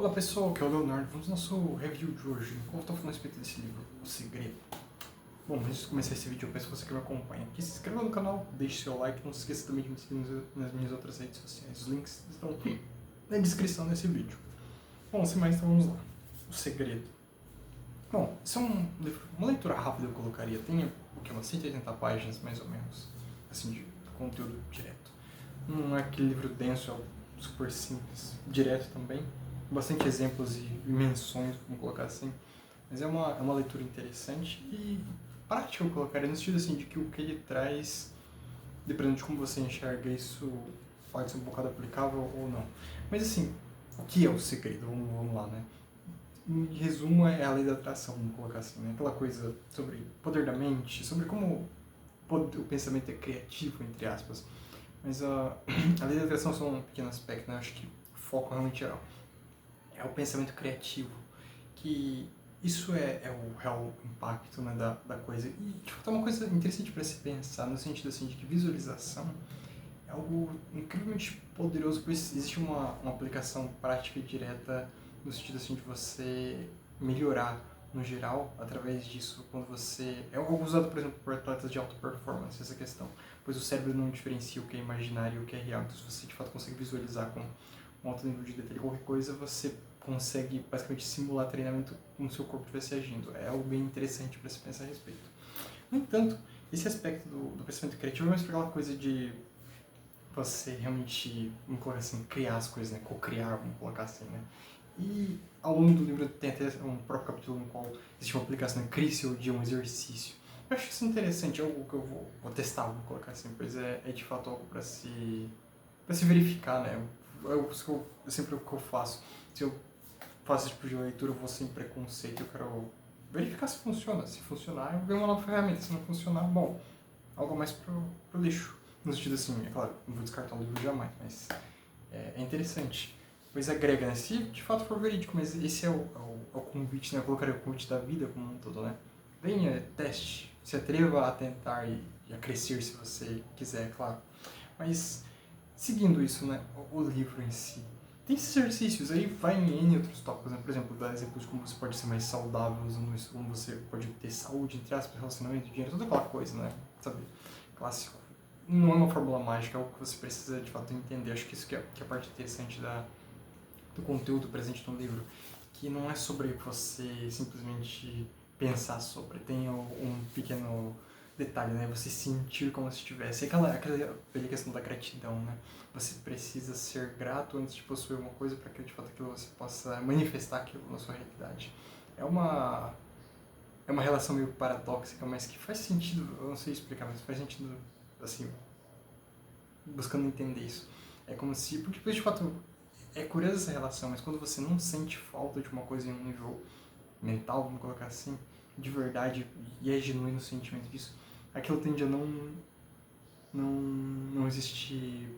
Olá pessoal, aqui é o Leonardo. Vamos ao nosso review de hoje. Como eu estou falando a respeito desse livro, O Segredo. Bom, antes de começar esse vídeo, eu peço você que me acompanha aqui, se inscreva no canal, deixe seu like, não se esqueça também de me seguir nas minhas outras redes sociais. Os links estão na descrição desse vídeo. Bom, sem mais, então vamos lá. O Segredo. Bom, isso é um livro, uma leitura rápida eu colocaria. Tem o que, umas 180 páginas mais ou menos, assim, de conteúdo direto. Não é aquele livro denso, é super simples, direto também. Bastante exemplos e menções, vamos colocar assim. Mas é uma leitura interessante e prática, eu colocaria, no sentido assim, de que o que ele traz, dependendo de como você enxerga isso, pode ser um bocado aplicável ou não. Mas assim, o que é o segredo? Vamos lá, né? Em resumo, é a lei da atração, vamos colocar assim, né? Aquela coisa sobre poder da mente, sobre como o pensamento é criativo, entre aspas. Mas a lei da atração é só um pequeno aspecto, né? Acho que o foco realmente é o pensamento criativo, que isso é o real impacto, né, da coisa. E, de fato, é uma coisa interessante para se pensar, no sentido assim, de que visualização é algo incrivelmente poderoso, pois existe uma aplicação prática e direta no sentido assim, de você melhorar no geral, através disso, quando você... É algo usado, por exemplo, por atletas de alta performance, essa questão, pois o cérebro não diferencia o que é imaginário e o que é real, então se você de fato consegue visualizar com um alto nível de detalhe qualquer coisa, você consegue basicamente simular treinamento como se o seu corpo estivesse agindo. É algo bem interessante para se pensar a respeito. No entanto, esse aspecto do pensamento criativo é mais para aquela coisa de você realmente, vamos colocar assim, criar as coisas, né? Co-criar, vamos colocar assim, né? E ao longo do livro tem até um próprio capítulo no qual existe uma aplicação, né? Crie seu dia, um exercício. Eu acho isso interessante, é algo que eu vou testar, vou colocar assim, pois é de fato algo para se verificar, né? Sempre o que eu faço. Se eu faço esse tipo de leitura, eu vou sem preconceito, eu quero verificar se funciona. Se funcionar, eu ganho uma nova ferramenta. Se não funcionar, bom, algo mais pro lixo. No sentido assim, é claro, não vou descartar o livro jamais, mas é interessante. Pois agrega, né? Se de fato for verídico, mas esse é o convite, né? Eu colocaria o convite da vida como um todo, né? Venha, teste, se atreva a tentar e a crescer se você quiser, é claro. Mas, seguindo isso, né? O livro em si. Tem esses exercícios, aí vai em N outros tópicos, né? Por exemplo, dá exemplos de como você pode ser mais saudável usando isso, como você pode ter saúde, entre aspas, relacionamento, dinheiro, toda aquela coisa, né? Sabe? Clássico. Não é uma fórmula mágica, é algo que você precisa de fato entender. Acho que isso que é a parte interessante do conteúdo presente no livro, que não é sobre você simplesmente pensar sobre, tem um pequeno detalhe, né? Você sentir como se estivesse. Aquela velha questão da gratidão, né? Você precisa ser grato antes de possuir uma coisa para que de fato aquilo você possa manifestar aquilo na sua realidade. É uma relação meio paradoxica, mas que faz sentido, eu não sei explicar, mas faz sentido, assim, buscando entender isso. É como se, porque depois de fato é curiosa essa relação, mas quando você não sente falta de uma coisa em um nível mental, vamos colocar assim, de verdade, e é genuíno o sentimento disso, aquilo tende a não existir,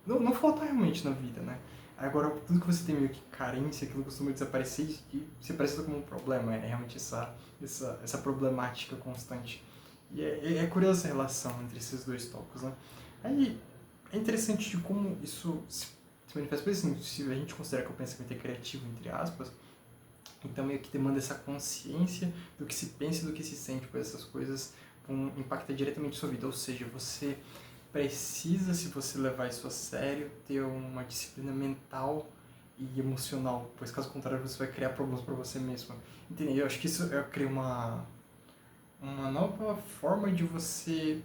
não faltar realmente na vida, né? Agora, tudo que você tem meio que carência, aquilo costuma desaparecer e se apresenta como um problema, é realmente essa problemática constante. E é curiosa essa relação entre esses dois tópicos, né? Aí, é interessante de como isso se manifesta. Por assim, se a gente considera que o pensamento é criativo, entre aspas, então meio que demanda essa consciência do que se pensa e do que se sente, pois essas coisas vão impactar diretamente a sua vida. Ou seja, você precisa, se você levar isso a sério, ter uma disciplina mental e emocional, pois caso contrário você vai criar problemas para você mesmo. Entendeu? Eu acho que isso cria uma nova forma de você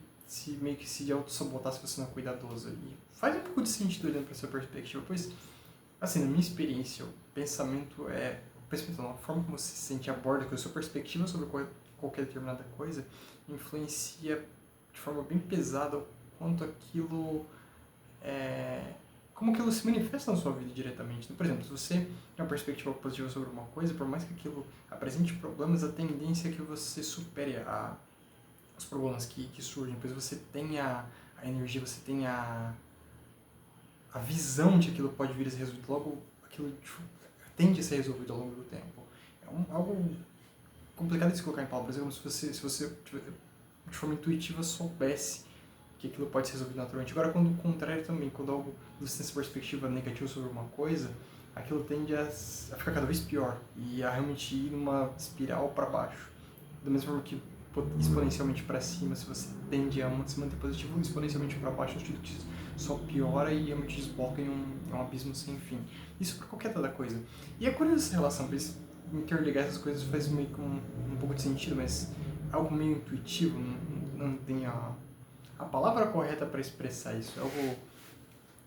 meio que se auto-sabotar se você não é cuidadoso. E faz um pouco de sentido olhando para essa perspectiva, pois, assim, na minha experiência, o pensamento não, a forma como você se sente, aborda, com a sua perspectiva sobre qualquer determinada coisa, influencia de forma bem pesada o quanto aquilo como aquilo se manifesta na sua vida diretamente. Por exemplo, se você tem uma perspectiva positiva sobre uma coisa, por mais que aquilo apresente problemas, a tendência é que você supere os problemas que surgem, pois você tem a energia, você tem a visão de que aquilo pode vir a ser resolvido, logo aquilo tende a ser resolvido ao longo do tempo. Algo complicado de se colocar em palavras, é como se você de forma intuitiva soubesse que aquilo pode ser resolvido naturalmente. Agora, quando o contrário também, quando algo você tem essa perspectiva negativa sobre uma coisa, aquilo tende a ficar cada vez pior e a realmente ir numa espiral para baixo. Da mesma forma que exponencialmente para cima, se você tende a se manter positivo, exponencialmente para baixo, no sentido que só piora e realmente desboca em um abismo sem fim. Isso para qualquer outra coisa. E é curioso essa relação, porque interligar essas coisas faz meio que um pouco de sentido, mas é algo meio intuitivo, não tem a palavra correta para expressar isso. É algo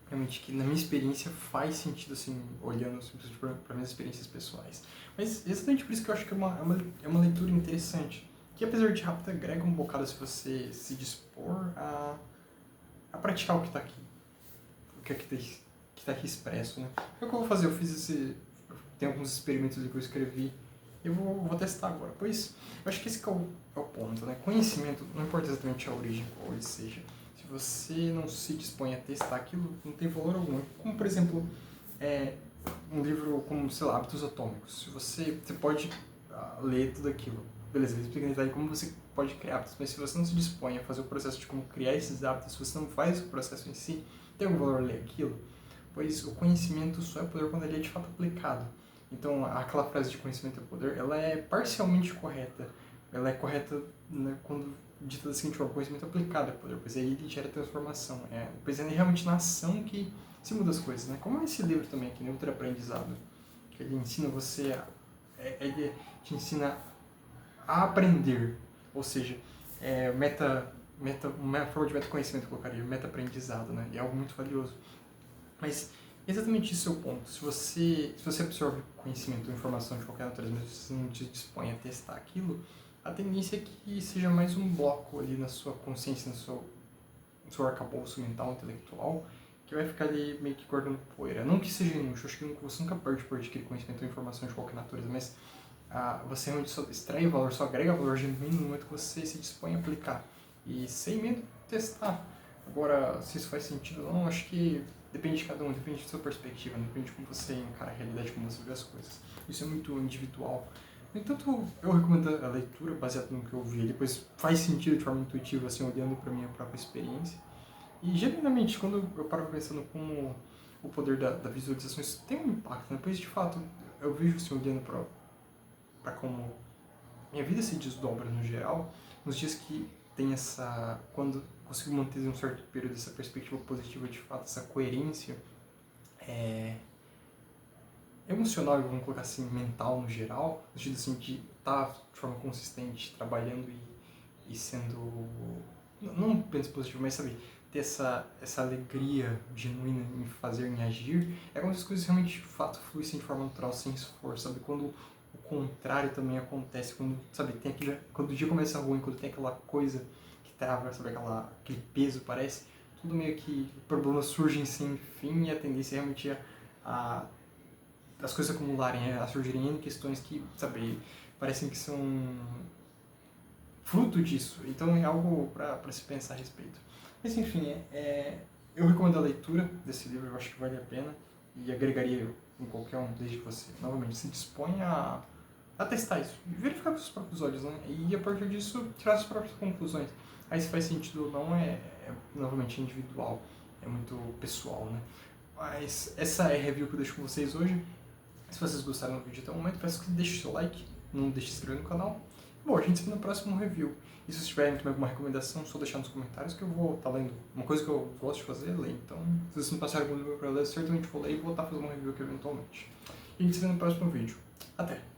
realmente que, na minha experiência, faz sentido, assim, olhando simplesmente para minhas experiências pessoais. Mas exatamente por isso que eu acho que é uma leitura interessante, que apesar de rápida, agrega um bocado se você se dispor a praticar o que está aqui, o que está aqui expresso, né? É o que eu vou fazer, tem alguns experimentos que eu escrevi, eu vou testar agora, pois eu acho que esse que é o ponto, né? Conhecimento, não importa exatamente a origem, qual ele seja, se você não se dispõe a testar aquilo, não tem valor algum. Como, por exemplo, um livro como, sei lá, Hábitos Atômicos. Se você pode ler tudo aquilo, beleza, ele explica aí como você pode criar hábitos, mas se você não se dispõe a fazer o processo de como criar esses hábitos, se você não faz o processo em si, tem algum valor ler aquilo? Pois o conhecimento só é poder quando ele é de fato aplicado. Então, aquela frase de conhecimento é poder, ela é parcialmente correta. Ela é correta, né, quando dita da seguinte forma: conhecimento aplicado é poder, pois aí ele gera transformação. Pois é realmente na ação que se muda as coisas, né? Como é esse livro também aqui, Neutro Aprendizado, que ele ensina você ele te ensina a aprender, ou seja, uma forma de meta-conhecimento eu colocaria, meta-aprendizado, né? E é algo muito valioso. Mas exatamente esse é o ponto. Se você absorve conhecimento ou informação de qualquer natureza, mas você não se dispõe a testar aquilo, a tendência é que seja mais um bloco ali na sua consciência, no seu arcabouço mental, intelectual, que vai ficar ali meio que guardando poeira. Não que seja inútil, acho que você nunca perde por adquirir conhecimento ou informação de qualquer natureza, mas você realmente só extrai valor, só agrega valor genuíno no momento que você se dispõe a aplicar. E sem medo de testar. Agora, se isso faz sentido ou não, acho que depende de cada um, depende da sua perspectiva, depende de como você encara a realidade, como você vê as coisas. Isso é muito individual. No entanto, eu recomendo a leitura baseada no que eu vi. Depois faz sentido de forma intuitiva, assim, olhando para a minha própria experiência. E, genuinamente, quando eu paro pensando como o poder da visualização, isso tem um impacto, né? Pois, de fato, eu vejo, assim, olhando para como minha vida se desdobra no geral, nos dias que tem quando consigo manter um certo período essa perspectiva positiva, de fato, essa coerência emocional, vamos colocar assim, mental no geral, no sentido assim, de estar de forma consistente, trabalhando e sendo, não apenas positivo, mas sabe, ter essa alegria genuína em fazer, em agir, é como se as coisas realmente de fato fluíssem de forma natural, sem esforço, sabe? Quando o contrário também acontece, quando, sabe, quando o dia começa ruim, quando tem aquela coisa que trava, sabe, aquele peso, parece, tudo meio que problemas surgem sem fim e a tendência é realmente as coisas acumularem, a surgirem em questões que, sabe, parecem que são fruto disso. Então é algo para se pensar a respeito. Mas enfim, eu recomendo a leitura desse livro, eu acho que vale a pena e agregaria em qualquer um, desde que você, novamente, se dispõe a testar isso, e verificar com os seus próprios olhos, né? E a partir disso tirar as próprias conclusões. Aí se faz sentido ou não novamente individual, é muito pessoal, né? Mas essa é a review que eu deixo com vocês hoje. Se vocês gostaram do vídeo até o momento, peço que deixem o seu like, não deixe de se inscrever no canal. Bom, a gente se vê no próximo review. E se vocês tiverem também alguma recomendação, só deixar nos comentários que eu vou estar lendo. Uma coisa que eu gosto de fazer é ler. Então, se vocês me passarem algum livro para ler, certamente vou ler e vou estar fazendo um review aqui eventualmente. E a gente se vê no próximo vídeo. Até!